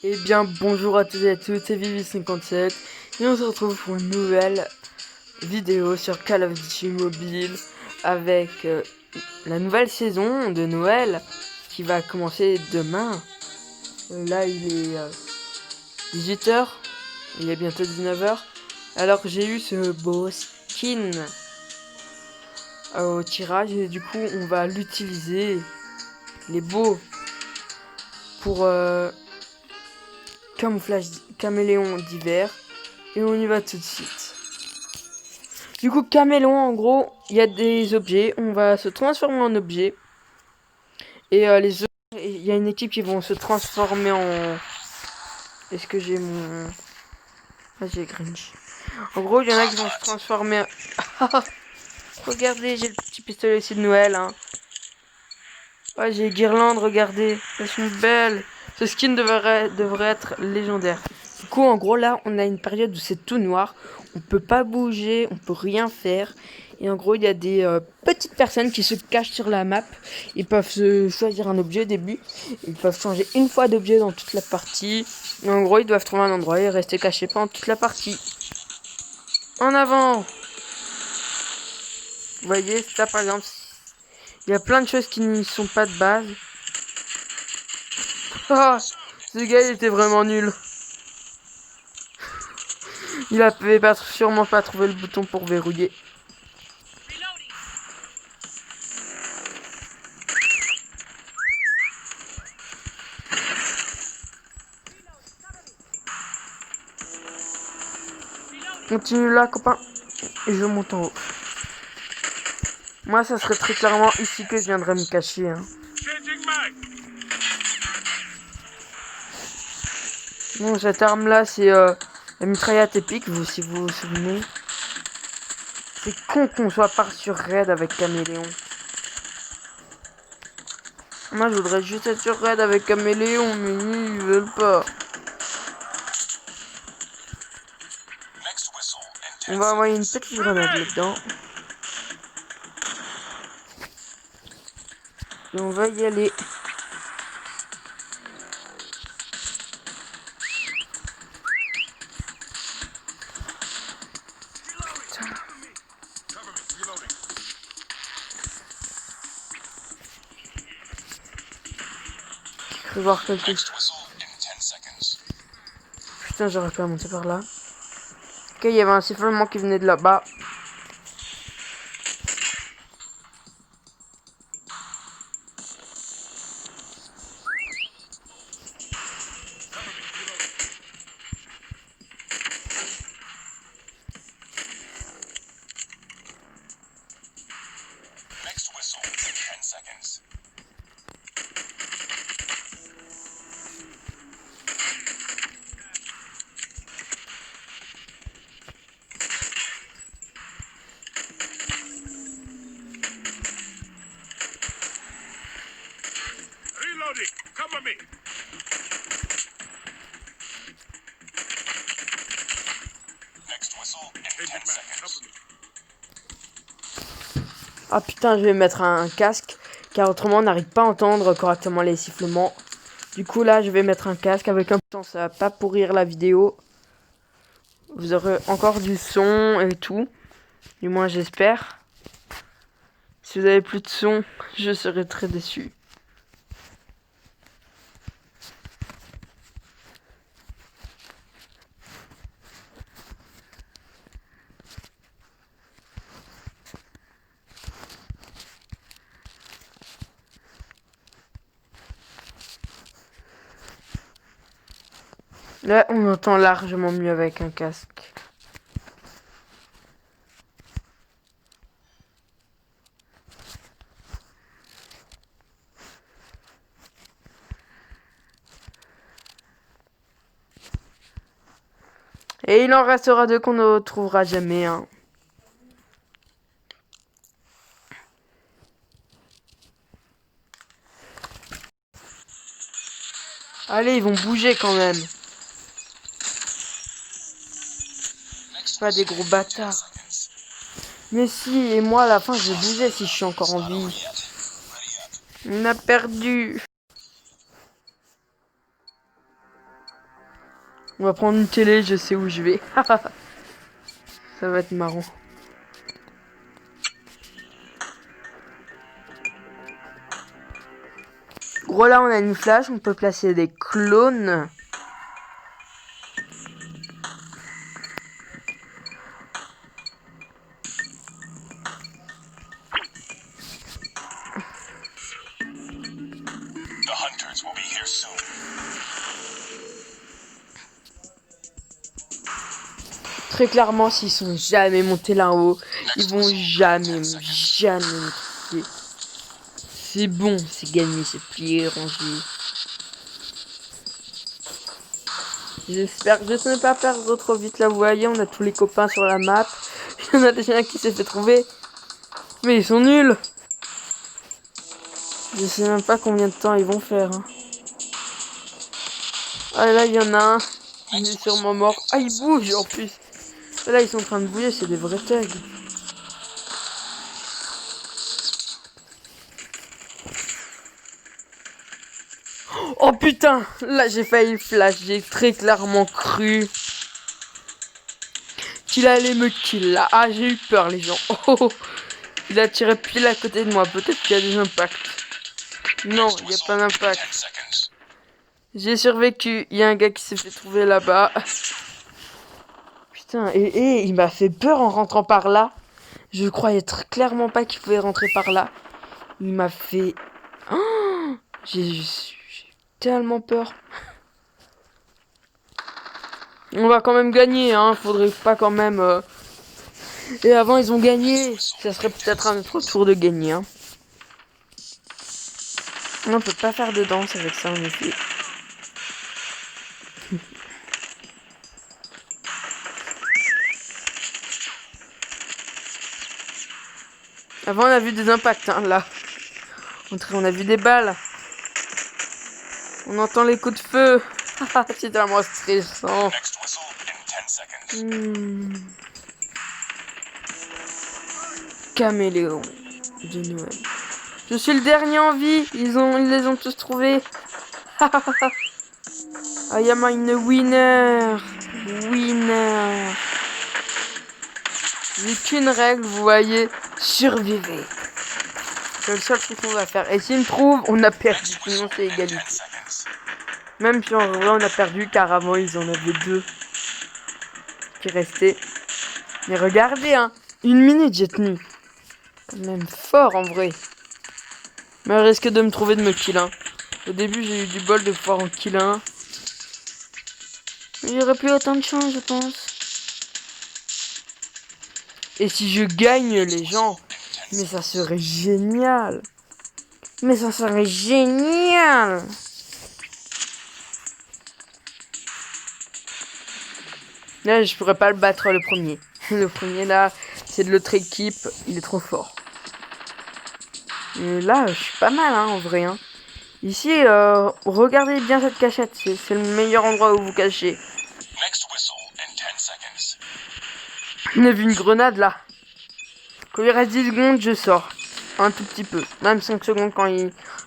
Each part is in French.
Eh bien, bonjour à tous et à toutes, c'est Vivi57 et on se retrouve pour une nouvelle vidéo sur Call of Duty Mobile avec la nouvelle saison de Noël qui va commencer demain. Là, il est 18h, il est bientôt 19h. Alors que j'ai eu ce beau skin au tirage et du coup, on va l'utiliser. Il est beau pour camouflage caméléon d'hiver. Et on y va tout de suite. Du coup, caméléon, en gros, il y a des objets. On va se transformer en objet. Et les autres, il y a une équipe qui vont se transformer en... Est-ce que j'ai mon... Ah, j'ai Grinch. En gros, il y en a qui vont se transformer en... Regardez, j'ai le petit pistolet ici de Noël. Hein. Ouais, j'ai Guirlande, regardez. Elles sont belles. Ce skin devrait être légendaire. Du coup, en gros, là, on a une période où c'est tout noir. On peut pas bouger, on peut rien faire. Et en gros, il y a des petites personnes qui se cachent sur la map. Ils peuvent choisir un objet au début. Ils peuvent changer une fois d'objet dans toute la partie. Et en gros, ils doivent trouver un endroit et rester cachés pendant toute la partie. En avant! Vous voyez, ça par exemple, il y a plein de choses qui ne sont pas de base. Ah, ce gars, il était vraiment nul. Il avait sûrement pas trouvé le bouton pour verrouiller. Continue là, copain. Et je monte en haut. Moi, ça serait très clairement ici que je viendrais me cacher. Hein. Bon, cette arme-là, c'est la mitraillette épique, si vous vous souvenez. C'est con qu'on soit pas sur raid avec Caméléon. Moi, je voudrais juste être sur raid avec Caméléon, mais ils veulent pas. On va envoyer une petite grenade là-dedans. Et on va y aller. Putain. J'ai cru voir quelque chose. Putain, j'aurais pu monter par là. Ok, il y avait un sifflement qui venait de là-bas. Cover me. Next whistle in 10 seconds. Ah putain, je vais mettre un casque, car autrement on n'arrive pas à entendre correctement les sifflements. Du coup là, je vais mettre un casque avec un bouton, ça va pas pourrir la vidéo. Vous aurez encore du son et tout, du moins j'espère. Si vous avez plus de son, je serai très déçu. Là, on entend largement mieux avec un casque. Et il en restera deux qu'on ne trouvera jamais. Hein. Allez, ils vont bouger quand même. Pas des gros bâtards. Mais si, et moi à la fin je vais bouger si je suis encore en vie. On a perdu. On va prendre une télé, je sais où je vais. Ça va être marrant. Gros, là, on a une flash, on peut placer des clones. The hunters will be here soon. Très clairement, s'ils sont jamais montés là-haut, ils vont jamais me quitter. C'est bon, c'est gagné, c'est plié, rangé. J'espère que je ne vais pas perdre trop vite. Là, vous voyez, on a tous les copains sur la map. Il y en a déjà un qui s'est fait trouver. Mais ils sont nuls. Je sais même pas combien de temps ils vont faire. Hein. Ah là, il y en a un. Il est sûrement mort. Ah, il bouge en plus. Là, ils sont en train de bouger, c'est des vrais tags. Oh putain, là j'ai failli flash, j'ai très clairement cru qu'il allait me kill là. Ah, j'ai eu peur les gens. Oh, il a tiré pile à côté de moi, peut-être qu'il y a des impacts. Non, il n'y a pas d'impact. J'ai survécu, il y a un gars qui s'est fait trouver là-bas. Putain, et il m'a fait peur en rentrant par là. Je croyais clairement pas qu'il pouvait rentrer par là. Il m'a fait... Oh, j'ai tellement peur. On va quand même gagner, hein. Faudrait pas quand même... Et avant, ils ont gagné. Ça serait peut-être à notre tour de gagner, hein. On peut pas faire de danse avec ça, en effet. Avant, on a vu des impacts, hein, là. On a vu des balles. On entend les coups de feu. C'est tellement stressant. Caméléon de Noël. Je suis le dernier en vie. Ils les ont tous trouvés. I am une winner. Winner. J'ai qu'une règle, vous voyez. Survivez. C'est le seul truc qu'on va faire. Et s'ils me trouvent, on a perdu. Sinon, c'est égalité. Même si en vrai, on a perdu car avant, ils en avaient 2 qui restaient. Mais regardez, hein. 1 minute, j'ai tenu. Quand même fort en vrai. Mais elle risque de me trouver de me kill 1. Au début, j'ai eu du bol de pouvoir en kill 1. Mais j'aurais plus autant de chance, je pense. Et si je gagne, les gens, mais ça serait génial. Mais ça serait génial. Là, je pourrais pas le battre le premier. Le premier, là, c'est de l'autre équipe. Il est trop fort. Et là, je suis pas mal, hein, en vrai. Hein. Ici, regardez bien cette cachette. C'est le meilleur endroit où vous cachez. On a vu une grenade, là. Quand il reste 10 secondes, je sors. Un tout petit peu. Même 5 secondes,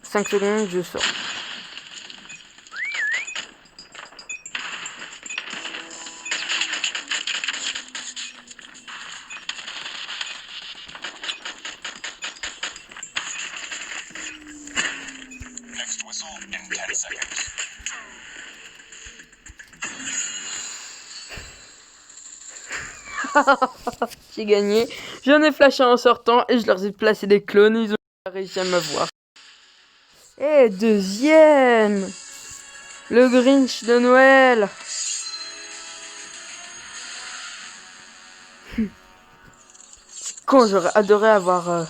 5 secondes, je sors. J'ai gagné. J'en ai flashé en sortant et je leur ai placé des clones. Ils ont réussi à me voir. Et deuxième, le Grinch de Noël. Quand j'aurais adoré avoir...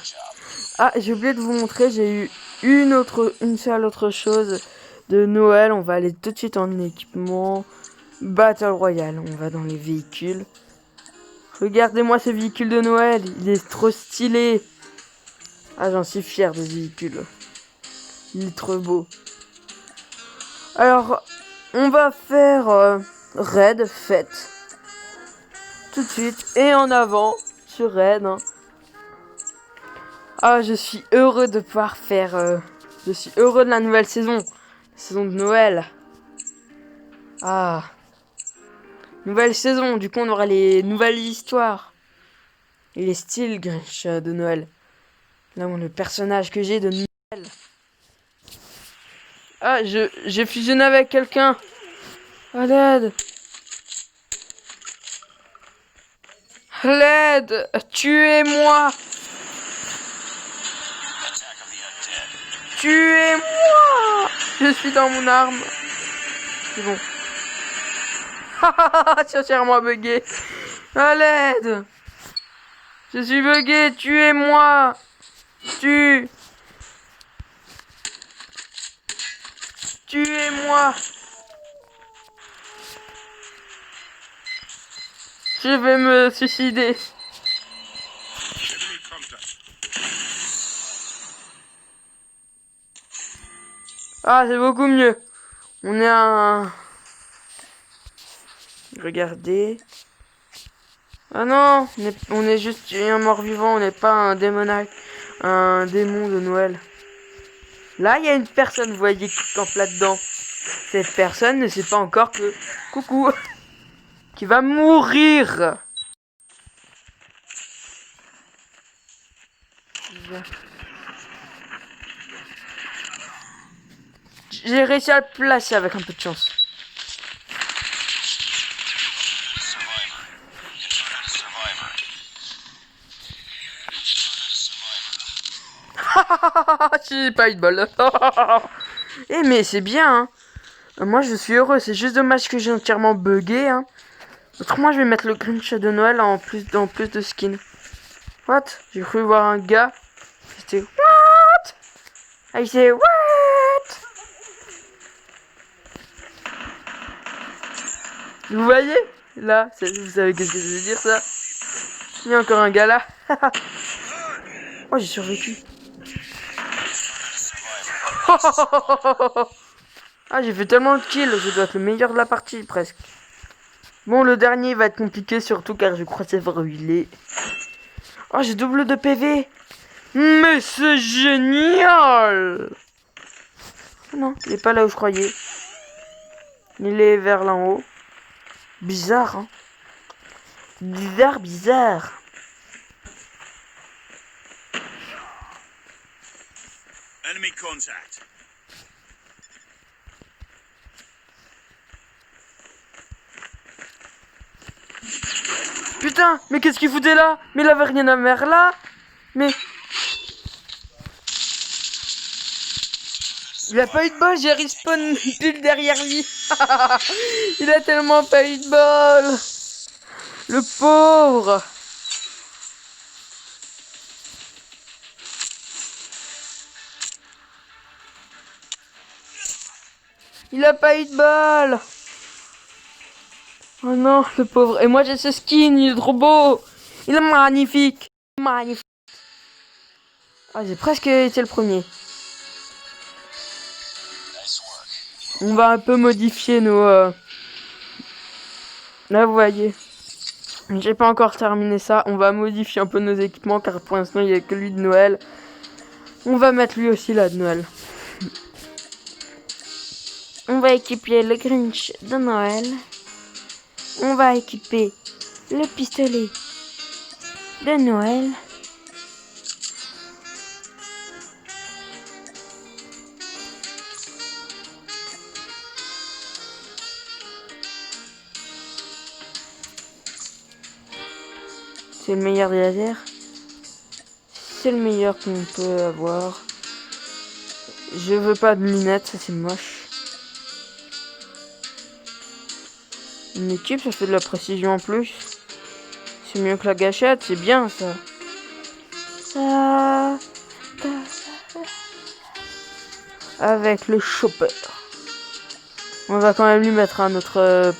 Ah, j'ai oublié de vous montrer, j'ai eu une seule autre chose de Noël. On va aller tout de suite en équipement. Battle Royale, on va dans les véhicules. Regardez-moi ce véhicule de Noël, il est trop stylé. Ah, j'en suis fier de ce véhicule. Il est trop beau. Alors, on va faire raid, fête. Tout de suite. Et en avant, sur raid. Hein. Ah, je suis heureux de pouvoir faire... je suis heureux de la nouvelle saison. La saison de Noël. Ah. Nouvelle saison, du coup on aura les nouvelles histoires. Et les styles Grinch de Noël. Là, le personnage que j'ai de Noël. Ah, j'ai fusionné avec quelqu'un. À l'aide. À l'aide. Tuez-moi. Attack of the undead. Tuez-moi. Je suis dans mon arme. C'est bon. C'est entièrement bugué. À l'aide. Je suis bugué. Tuez-moi. Tuez-moi. Je vais me suicider. Enemy contact. Ah, c'est beaucoup mieux. On est un... Regardez. Ah non, on est juste un mort-vivant, on n'est pas un démonac, un démon de Noël. Là, il y a une personne, vous voyez, qui campe là-dedans. Cette personne ne sait pas encore que... Coucou. Qui va mourir. J'ai réussi à le placer avec un peu de chance. Survivor. Converted a survivor. J'ai pas eu de bol. Eh mais c'est bien, hein. Moi je suis heureux, c'est juste dommage que j'ai entièrement bugué, hein. Autrement je vais mettre le Grinch de Noël en plus de skins. What? J'ai cru voir un gars. C'était what? Ah il s'est what? Vous voyez? Là, vous savez qu'est-ce que ça veut dire ça? Il y a encore un gars là. Oh j'ai survécu. Ah j'ai fait tellement de kills, je dois être le meilleur de la partie presque. Bon le dernier va être compliqué surtout car je crois savoir où il est. Oh j'ai double de PV. Mais c'est génial. Non, il est pas là où je croyais. Il est vers là en haut. Bizarre hein. Bizarre. Enemy contact. Putain, mais qu'est-ce qu'il foutait là? Mais il avait rien à faire là. Mais... Il a pas eu de bol, j'ai respawn pile derrière lui. Il a tellement pas eu de bol. Le pauvre. Il a pas eu de bol. Oh non, le pauvre. Et moi j'ai ce skin, il est trop beau. Il est magnifique. Magnifique. Ah, j'ai presque été le premier. Nice work. On va un peu modifier nos... Là, vous voyez. J'ai pas encore terminé ça. On va modifier un peu nos équipements car pour l'instant, il n'y a que lui de Noël. On va mettre lui aussi là de Noël. On va équiper le Grinch de Noël. On va équiper le pistolet de Noël. C'est le meilleur des lasers. C'est le meilleur qu'on peut avoir. Je veux pas de lunettes, ça c'est moche. Une équipe, ça fait de la précision en plus. C'est mieux que la gâchette, c'est bien ça. Avec le chopper. On va quand même lui mettre un autre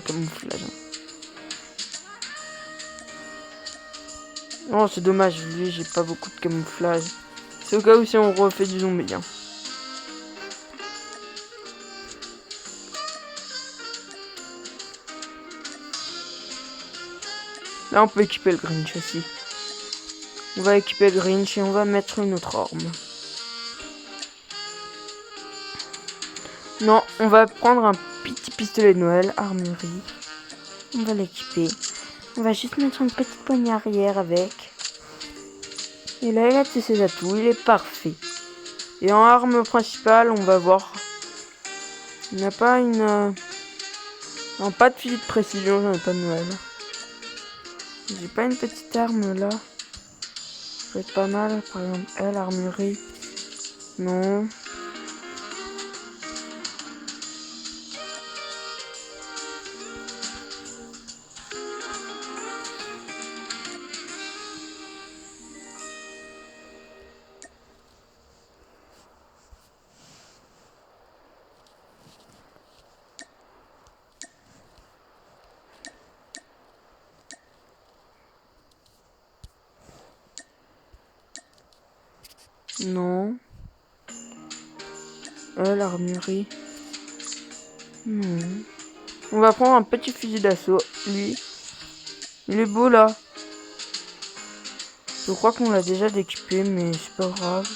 camouflage. Oh c'est dommage, lui j'ai pas beaucoup de camouflage. C'est au cas où si on refait du zombie. Hein. Là on peut équiper le Grinch aussi. On va équiper le Grinch et on va mettre une autre arme. Non, on va prendre un petit pistolet de Noël, armurerie. On va l'équiper. On va juste mettre une petite poignée arrière avec. Et là, il a tous ses atouts. Il est parfait. Et en arme principale, on va voir. Il n'y a pas une... Non, pas de fusil de précision, j'en ai pas de Noël. J'ai pas une petite arme là. Ça peut être pas mal, par exemple, elle, armurerie. Non. Non. L'armurerie. Non. On va prendre un petit fusil d'assaut. Lui. Il est beau là. Je crois qu'on l'a déjà équipé, mais c'est pas grave.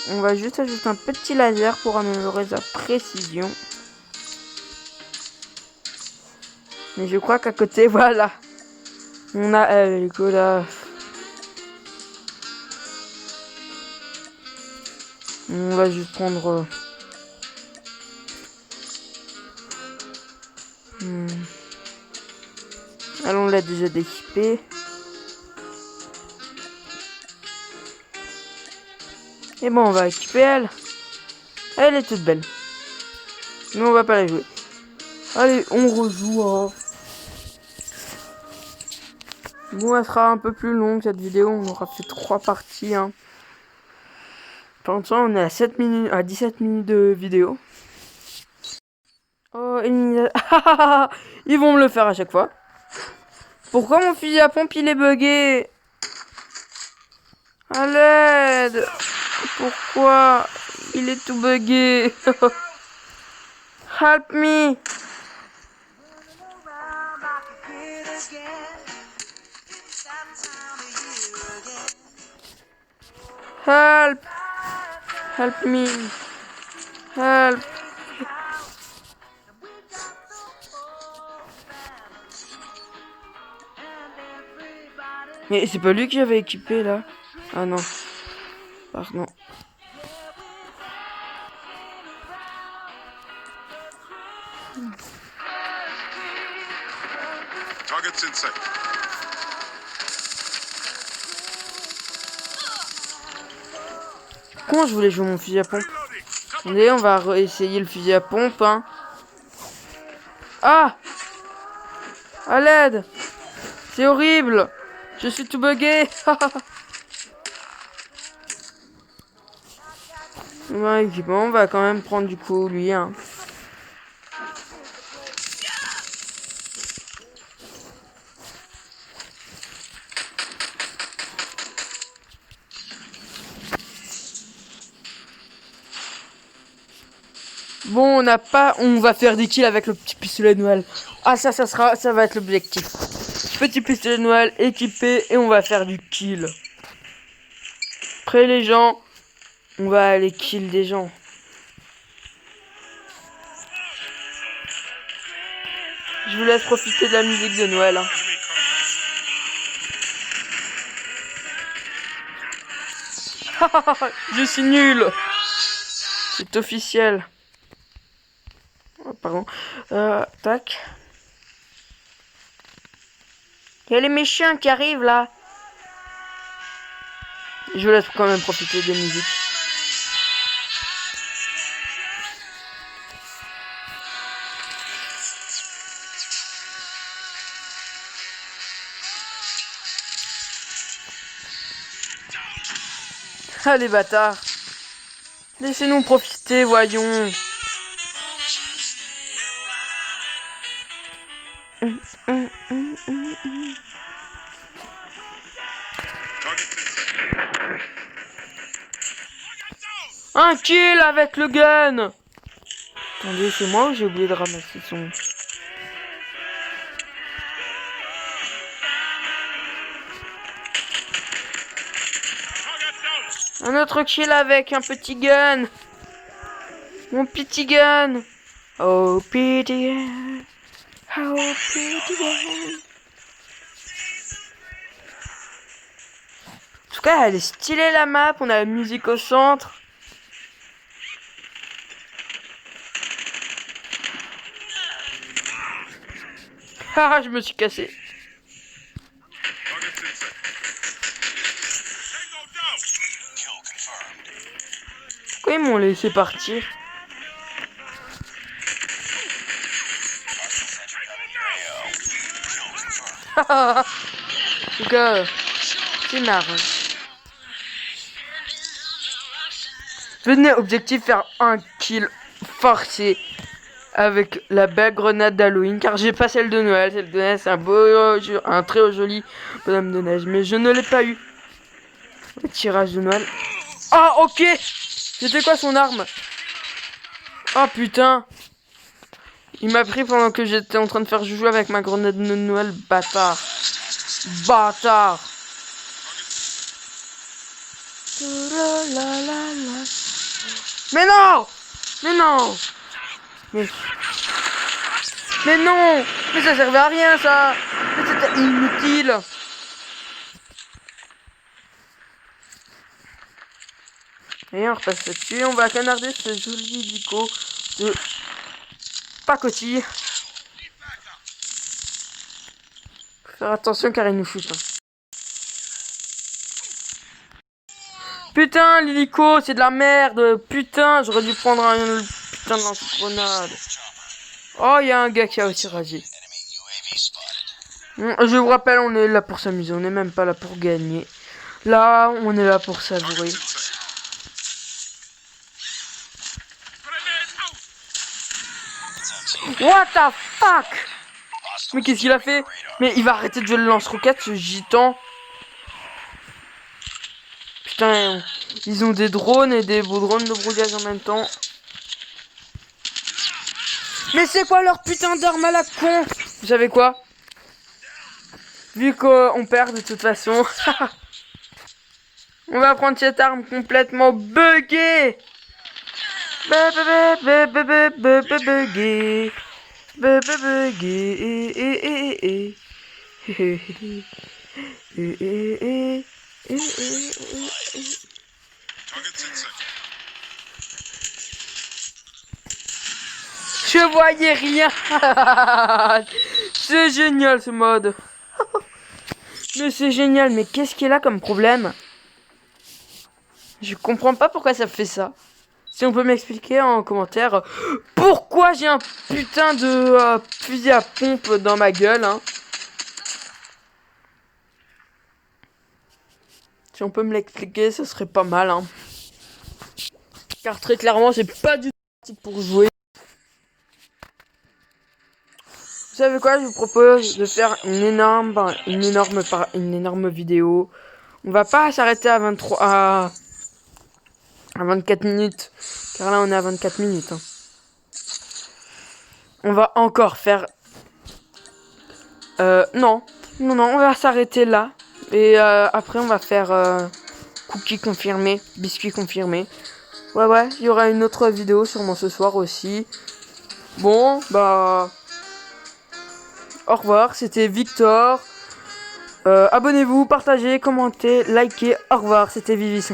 On va juste ajouter un petit laser pour améliorer sa précision. Mais je crois qu'à côté, voilà. On a elle, là. On va juste prendre... Alors on l'a déjà équipé. Et bon, on va équiper elle. Elle est toute belle. Mais on va pas la jouer. Allez, on rejoue. Hein. Bon, elle sera un peu plus longue cette vidéo. On aura fait 3 parties. Hein. Pour l'instant, on est à 7 minutes, à 17 minutes de vidéo. Oh, ils vont me le faire à chaque fois. Pourquoi mon fusil à pompe il est bugué? À l'aide! Pourquoi il est tout bugué? Help me! Help! Help me! Help! Mais c'est pas lui qui avait équipé là? Ah non. Pardon. Target's in sight. Comment je voulais jouer mon fusil à pompe? Attendez, on va essayer le fusil à pompe. Hein. Ah! À l'aide! C'est horrible! Je suis tout bugué! Ouais, équipement, on va quand même prendre du coup lui. Hein. Bon, on n'a pas... On va faire des kills avec le petit pistolet de Noël. Ah, ça va être l'objectif. Petit pistolet de Noël équipé et on va faire du kill. Après les gens, on va aller kill des gens. Je vous laisse profiter de la musique de Noël. Hein. Je suis nul. C'est officiel. Oh, pardon. Tac. Il y a les méchants qui arrivent là. Je vous laisse quand même profiter des musiques. Ah les bâtards. Laissez-nous profiter, voyons. Un kill avec le gun. Attendez, c'est moi ou j'ai oublié de ramasser son... Un autre kill avec un petit gun. Mon petit gun. Oh, petit gun. Oh, petit gun. En tout cas, elle est stylée la map. On a la musique au centre. Ah, je me suis cassé. Pourquoi ils m'ont laissé partir? En tout cas, c'est marrant. Venez, objectif, faire un kill forcé avec la belle grenade d'Halloween, car j'ai pas celle de Noël. Celle de Noël, c'est un très joli bonhomme de neige, mais je ne l'ai pas eu. Le tirage de Noël. Ah, ok. C'était quoi son arme? Oh putain. Il m'a pris pendant que j'étais en train de faire joujou avec ma grenade de Noël, bâtard. Bâtard. Mais non. Mais non. Mais non. Mais ça servait à rien ça. Mais c'était inutile. Et on repasse là-dessus. On va canarder ce joli dico de pacotille. Faut faire attention car il nous shoot. Putain, l'hélico, c'est de la merde. Putain, j'aurais dû prendre un putain de lance-grenade. Oh, il y a un gars qui a aussi ragé. Je vous rappelle, on est là pour s'amuser. On n'est même pas là pour gagner. Là, on est là pour savourer. What the fuck? Mais qu'est-ce qu'il a fait? Mais il va arrêter de jouer le lance-roquette, ce gitan. Putain, ils ont des drones et des beaux drones de brouillage en même temps. Mais c'est quoi leur putain d'arme à la con? Vous savez quoi? Vu qu'on perd de toute façon, on va prendre cette arme complètement buggée. Buggée. Je voyais rien. C'est génial ce mode. Mais c'est génial, mais qu'est-ce qu'il a comme problème? Je comprends pas pourquoi ça fait ça. Si on peut m'expliquer en commentaire pourquoi j'ai un putain de fusil à pompe dans ma gueule, hein. Si on peut me l'expliquer, ce serait pas mal, hein. Car très clairement, c'est pas du tout pratique pour jouer. Vous savez quoi, je vous propose de faire une énorme vidéo. On va pas s'arrêter à 24 minutes. Car là, on est à 24 minutes. Hein. On va encore faire... non, on va s'arrêter là. Et après, on va faire cookie confirmé, biscuit confirmé. Ouais, il y aura une autre vidéo sûrement ce soir aussi. Bon, bah... Au revoir, c'était Victor. Abonnez-vous, partagez, commentez, likez. Au revoir, c'était Vivi.